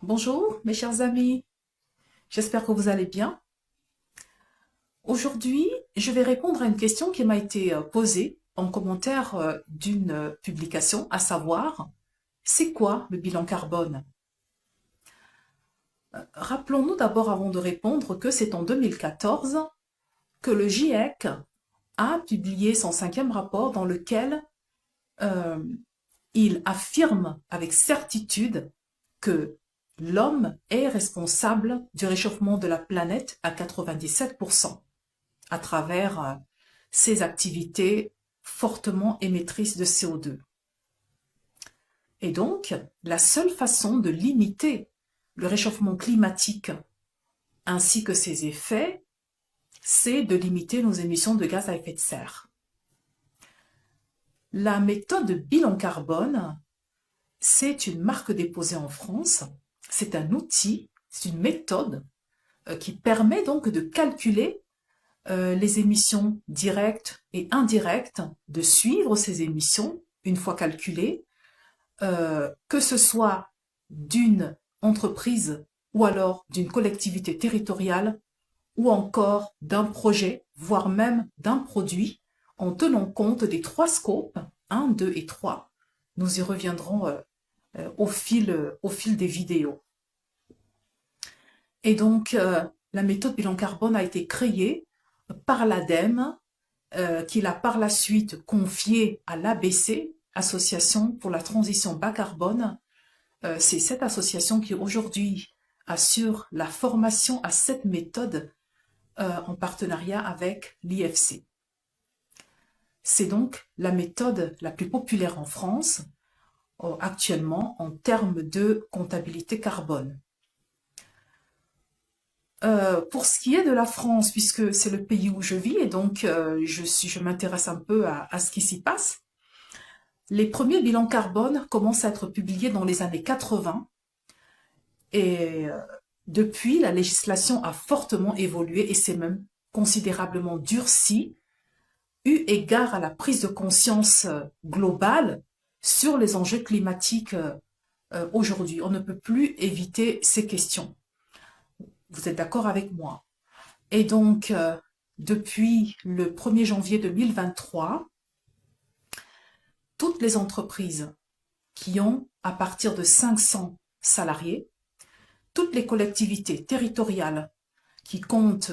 Bonjour mes chers amis, j'espère que vous allez bien. Aujourd'hui, je vais répondre à une question qui m'a été posée en commentaire d'une publication, à savoir, c'est quoi le bilan carbone? Rappelons-nous d'abord avant de répondre que c'est en 2014 que le GIEC a publié son 5e rapport dans lequel euh, il affirme avec certitude que l'homme est responsable du réchauffement de la planète à 97% à travers ses activités fortement émettrices de CO2. Et donc, la seule façon de limiter le réchauffement climatique ainsi que ses effets, c'est de limiter nos émissions de gaz à effet de serre. La méthode bilan carbone, c'est une marque déposée en France, c'est un outil, c'est une méthode qui permet donc de calculer les émissions directes et indirectes, de suivre ces émissions une fois calculées, que ce soit d'une entreprise ou alors d'une collectivité territoriale ou encore d'un projet, voire même d'un produit, en tenant compte des 3 scopes, 1, 2 et 3. Nous y reviendrons au fil des vidéos. Et donc, la méthode bilan carbone a été créée par l'ADEME, qu'il a par la suite confiée à l'ABC, Association pour la transition bas carbone. C'est cette association qui aujourd'hui assure la formation à cette méthode en partenariat avec l'IFC. C'est donc la méthode la plus populaire en France actuellement en termes de comptabilité carbone. Pour ce qui est de la France, puisque c'est le pays où je vis et donc je m'intéresse un peu à ce qui s'y passe, les premiers bilans carbone commencent à être publiés dans les années 80 et depuis, la législation a fortement évolué et s'est même considérablement durcie, eu égard à la prise de conscience globale sur les enjeux climatiques aujourd'hui. On ne peut plus éviter ces questions. Vous êtes d'accord avec moi? Et donc, depuis le 1er janvier 2023, toutes les entreprises qui ont à partir de 500 salariés, toutes les collectivités territoriales qui comptent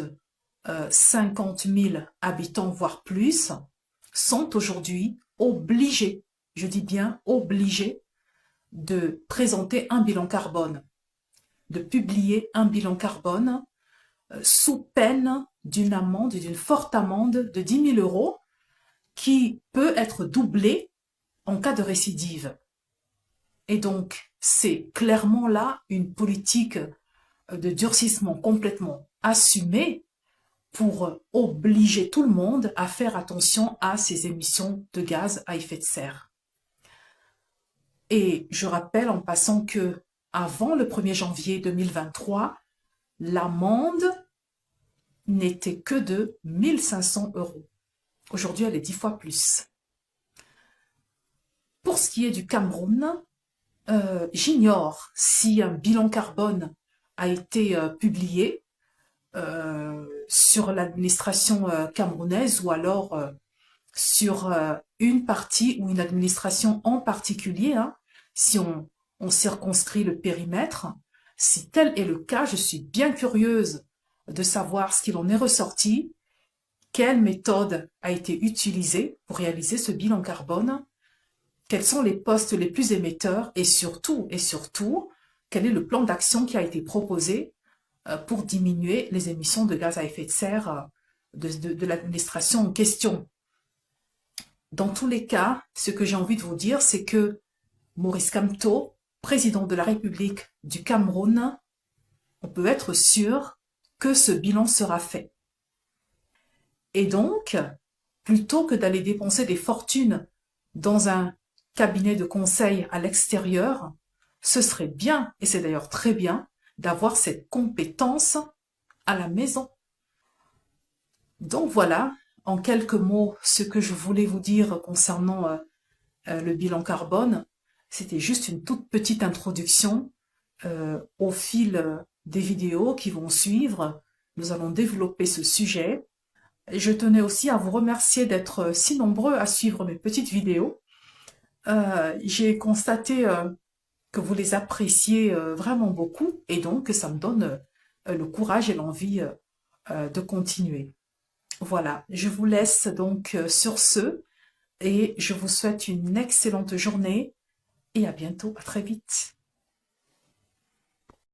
50 000 habitants, voire plus, sont aujourd'hui obligées, je dis bien obligées, de présenter un bilan carbone, de publier un bilan carbone sous peine d'une amende, d'une forte amende de 10 000 euros qui peut être doublée en cas de récidive. Et donc, c'est clairement là une politique de durcissement complètement assumée pour obliger tout le monde à faire attention à ces émissions de gaz à effet de serre. Et je rappelle en passant que avant le 1er janvier 2023, l'amende n'était que de 1 500 euros. Aujourd'hui, elle est 10 fois plus. Pour ce qui est du Cameroun, j'ignore si un bilan carbone a été publié sur l'administration camerounaise ou alors sur une partie ou une administration en particulier, hein, si on circonscrit le périmètre. Si tel est le cas, je suis bien curieuse de savoir ce qu'il en est ressorti, quelle méthode a été utilisée pour réaliser ce bilan carbone, quels sont les postes les plus émetteurs et surtout, quel est le plan d'action qui a été proposé pour diminuer les émissions de gaz à effet de serre de l'administration en question. Dans tous les cas, ce que j'ai envie de vous dire, c'est que Maurice Kamto, président de la République du Cameroun, on peut être sûr que ce bilan sera fait. Et donc, plutôt que d'aller dépenser des fortunes dans un cabinet de conseil à l'extérieur, ce serait bien, et c'est d'ailleurs très bien, d'avoir cette compétence à la maison. Donc voilà, en quelques mots, ce que je voulais vous dire concernant le bilan carbone. C'était juste une toute petite introduction au fil des vidéos qui vont suivre, nous allons développer ce sujet. Et je tenais aussi à vous remercier d'être si nombreux à suivre mes petites vidéos. J'ai constaté que vous les appréciez vraiment beaucoup et donc ça me donne le courage et l'envie de continuer. Voilà, je vous laisse donc sur ce et je vous souhaite une excellente journée et à bientôt, à très vite.